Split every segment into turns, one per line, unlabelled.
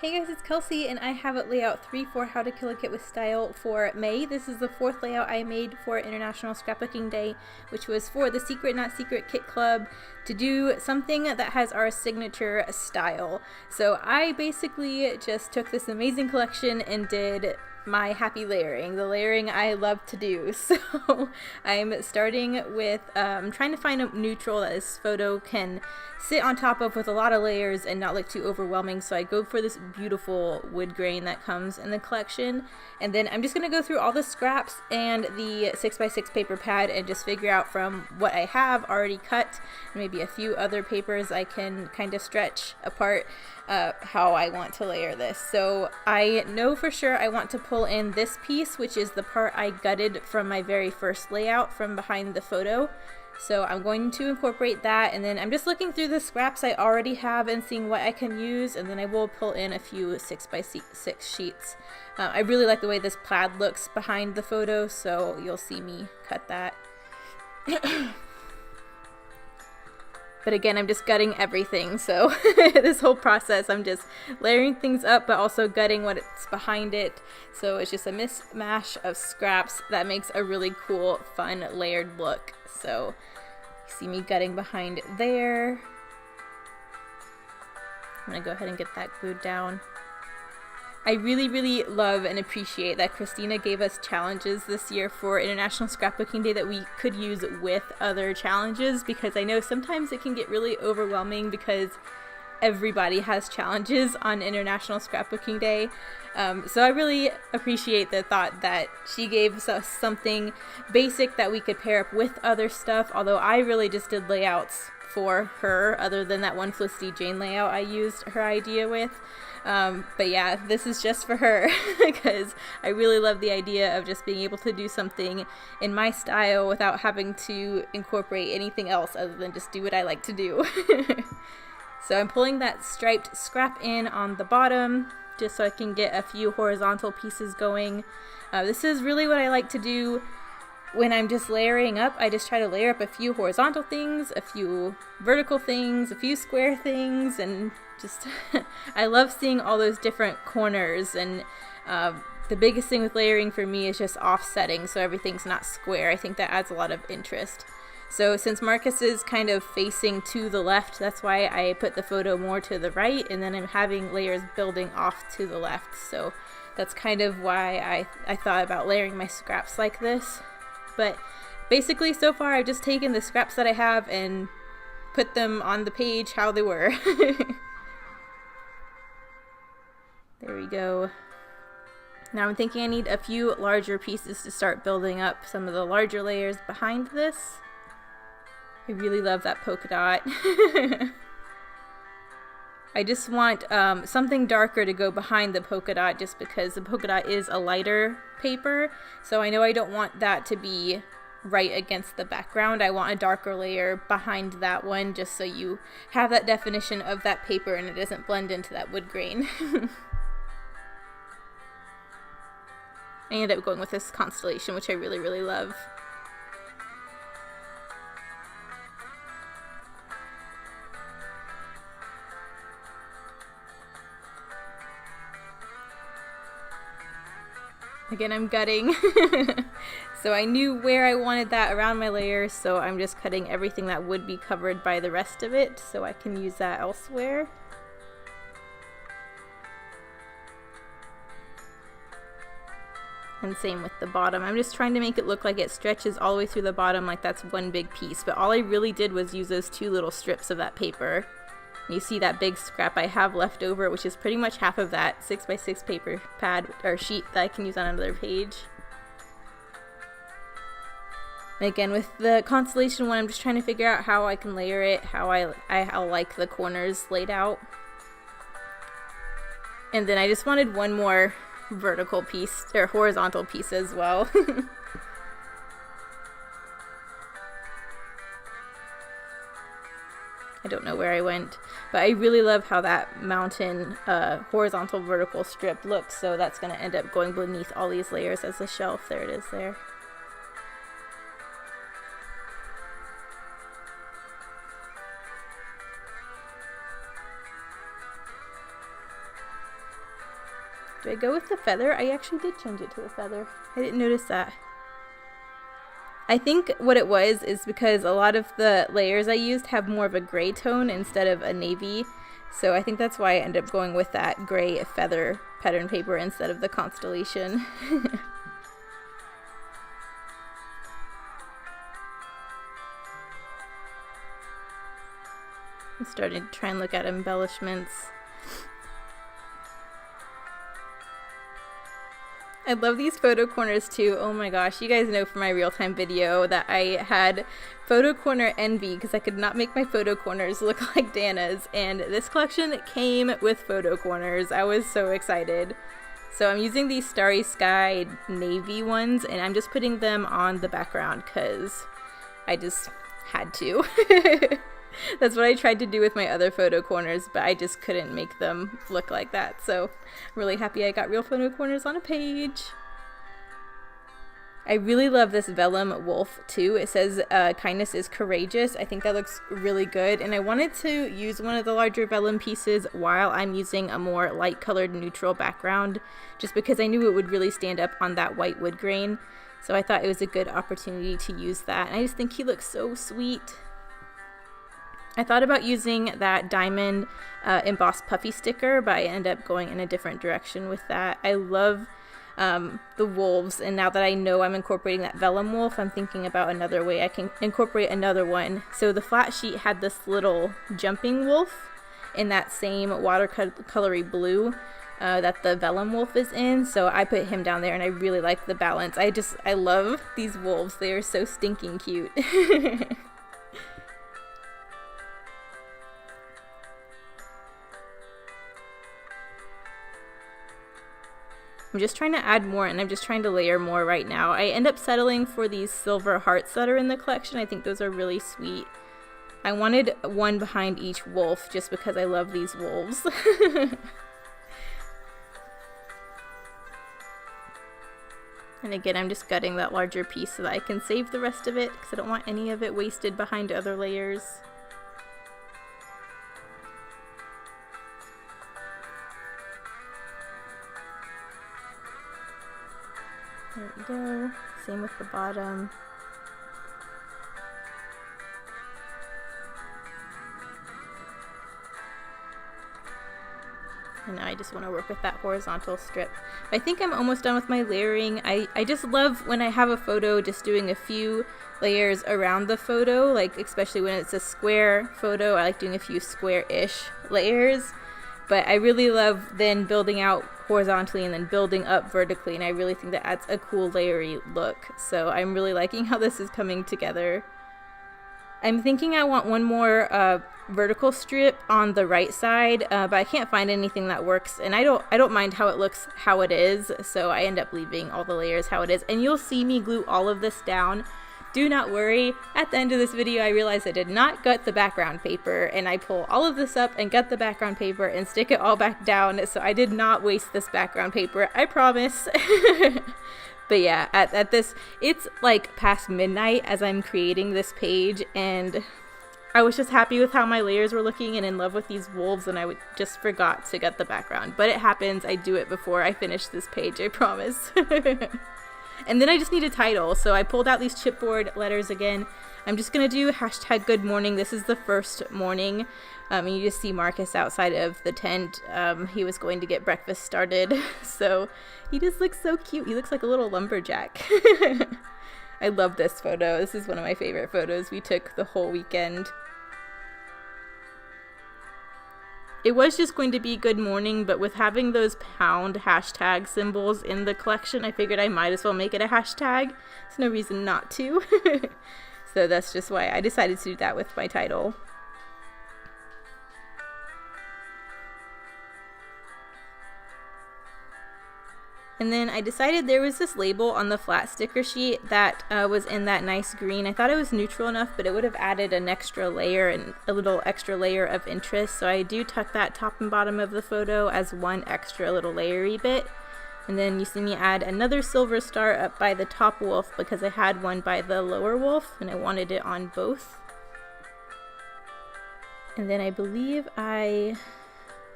Hey guys, it's Kelsey, and I have layout 3 for How to Kill a Kit with Style for May. This is the 4th layout I made for International Scrapbooking Day, which was for the Secret Not Secret Kit Club to do something that has our signature style. So I basically just took this amazing collection and did my happy layering, the layering I love to do. So I'm starting with trying to find a neutral that this photo can sit on top of with a lot of layers and not look too overwhelming. So I go for this beautiful wood grain that comes in the collection, and then I'm just going to go through all the scraps and the 6x6 paper pad and just figure out from what I have already cut, maybe a few other papers I can kind of stretch apart, how I want to layer this. So I know for sure I want to pull in this piece, which is the part I gutted from my very first layout from behind the photo. So I'm going to incorporate that, and then I'm just looking through the scraps I already have and seeing what I can use, and then I will pull in a few 6x6 sheets. I really like the way this plaid looks behind the photo, so you'll see me cut that. But again, I'm just gutting everything, so this whole process I'm just layering things up but also gutting what's behind it. So it's just a mishmash of scraps that makes a really cool, fun, layered look. So you see me gutting behind there. I'm gonna go ahead and get that glued down. I really love and appreciate that Christina gave us challenges this year for International Scrapbooking Day that we could use with other challenges, because I know sometimes it can get really overwhelming because everybody has challenges on International Scrapbooking Day. So I really appreciate the thought that she gave us something basic that we could pair up with other stuff, although I really just did layouts for her other than that one Felicity Jane layout I used her idea with. But yeah, this is just for her because I really love the idea of just being able to do something in my style without having to incorporate anything else other than just do what I like to do. So I'm pulling that striped scrap in on the bottom just so I can get a few horizontal pieces going. This is really what I like to do when I'm just layering up. I just try to layer up a few horizontal things, a few vertical things, a few square things, and just I love seeing all those different corners. And the biggest thing with layering for me is just offsetting so everything's not square. I think that adds a lot of interest. So since Marcus is kind of facing to the left, that's why I put the photo more to the right, and then I'm having layers building off to the left. So that's kind of why I thought about layering my scraps like this. But basically so far I've just taken the scraps that I have and put them on the page how they were. There we go. Now I'm thinking I need a few larger pieces to start building up some of the larger layers behind this. I really love that polka dot. I just want something darker to go behind the polka dot just because the polka dot is a lighter paper. So I know I don't want that to be right against the background. I want a darker layer behind that one just so you have that definition of that paper and it doesn't blend into that wood grain. I ended up going with this constellation, which I really love. Again, I'm gutting. So I knew where I wanted that around my layers, so I'm just cutting everything that would be covered by the rest of it so I can use that elsewhere. And same with the bottom. I'm just trying to make it look like it stretches all the way through the bottom like that's one big piece, but all I really did was use those two little strips of that paper. You see that big scrap I have left over, which is pretty much half of that 6x6 paper pad or sheet that I can use on another page. And again, with the constellation one, I'm just trying to figure out how I can layer it, how I like the corners laid out. And then I just wanted one more vertical piece or horizontal piece as well. I don't know where I went, but I really love how that mountain horizontal vertical strip looks, so that's going to end up going beneath all these layers as a shelf. There it is there. Do I go with the feather? I actually did change it to the feather. I didn't notice that. I think what it was is because a lot of the layers I used have more of a gray tone instead of a navy. So I think that's why I ended up going with that gray feather pattern paper instead of the constellation. I'm starting to try and look at embellishments. I love these photo corners too. Oh my gosh, you guys know from my real-time video that I had photo corner envy because I could not make my photo corners look like Dana's, and this collection came with photo corners. I was so excited. So I'm using these Starry Sky navy ones, and I'm just putting them on the background because I just had to. That's what I tried to do with my other photo corners, but I just couldn't make them look like that. So I'm really happy I got real photo corners on a page. I really love this vellum wolf too. It says kindness is courageous. I think that looks really good, and I wanted to use one of the larger vellum pieces while I'm using a more light colored neutral background, just because I knew it would really stand up on that white wood grain. So I thought it was a good opportunity to use that, and I just think he looks so sweet. I thought about using that diamond embossed puffy sticker, but I ended up going in a different direction with that. I love the wolves, and now that I know I'm incorporating that vellum wolf, I'm thinking about another way I can incorporate another one. So the flat sheet had this little jumping wolf in that same watercolory blue that the vellum wolf is in, so I put him down there, and I really like the balance. I love these wolves. They are so stinking cute. I'm just trying to add more, and I'm just trying to layer more right now. I end up settling for these silver hearts that are in the collection. I think those are really sweet. I wanted one behind each wolf just because I love these wolves. And again, I'm just gutting that larger piece so that I can save the rest of it because I don't want any of it wasted behind other layers. There we go. Same with the bottom. And now I just want to work with that horizontal strip. I think I'm almost done with my layering. I just love when I have a photo just doing a few layers around the photo, like especially when it's a square photo. I like doing a few square-ish layers. But I really love then building out horizontally and then building up vertically, and I really think that adds a cool layery look. So I'm really liking how this is coming together. I'm thinking I want one more vertical strip on the right side, but I can't find anything that works, and I don't mind how it looks how it is, so I end up leaving all the layers how it is. And you'll see me glue all of this down. Do not worry, at the end of this video I realized I did not gut the background paper, and I pull all of this up and gut the background paper and stick it all back down, so I did not waste this background paper, I promise. But yeah, at this, it's like past midnight as I'm creating this page, and I was just happy with how my layers were looking and in love with these wolves, and I just forgot to gut the background. But it happens, I do it before I finish this page, I promise. And then I just need a title, so I pulled out these chipboard letters again. I'm just gonna do hashtag good morning. This is the first morning, and you just see Marcus outside of the tent. He was going to get breakfast started, so he just looks so cute. He looks like a little lumberjack. I love this photo. This is one of my favorite photos we took the whole weekend. It was just going to be good morning, but with having those pound hashtag symbols in the collection, I figured I might as well make it a hashtag. There's no reason not to. So that's just why I decided to do that with my title. And then I decided there was this label on the flat sticker sheet that was in that nice green. I thought it was neutral enough, but it would have added an extra layer and a little extra layer of interest. So I do tuck that top and bottom of the photo as one extra little layery bit. And then you see me add another silver star up by the top wolf because I had one by the lower wolf and I wanted it on both. And then I believe I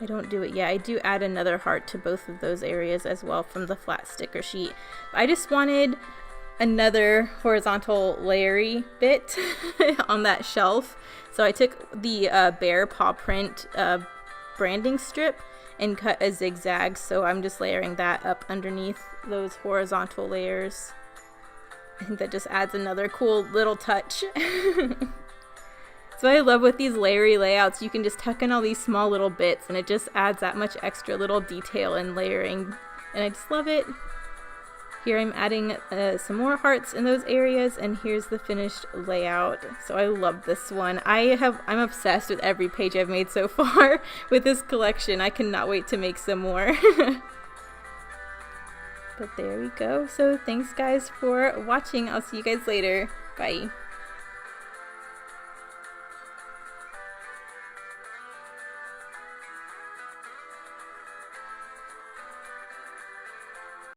I don't do it yet. I do add another heart to both of those areas as well from the flat sticker sheet. I just wanted another horizontal layery bit on that shelf. So I took the bear paw print branding strip and cut a zigzag. So I'm just layering that up underneath those horizontal layers. I think that just adds another cool little touch. So I love with these layery layouts, you can just tuck in all these small little bits and it just adds that much extra little detail and layering. And I just love it. Here I'm adding some more hearts in those areas, and here's the finished layout. So I love this one. I'm obsessed with every page I've made so far with this collection. I cannot wait to make some more. But there we go. So thanks guys for watching. I'll see you guys later. Bye.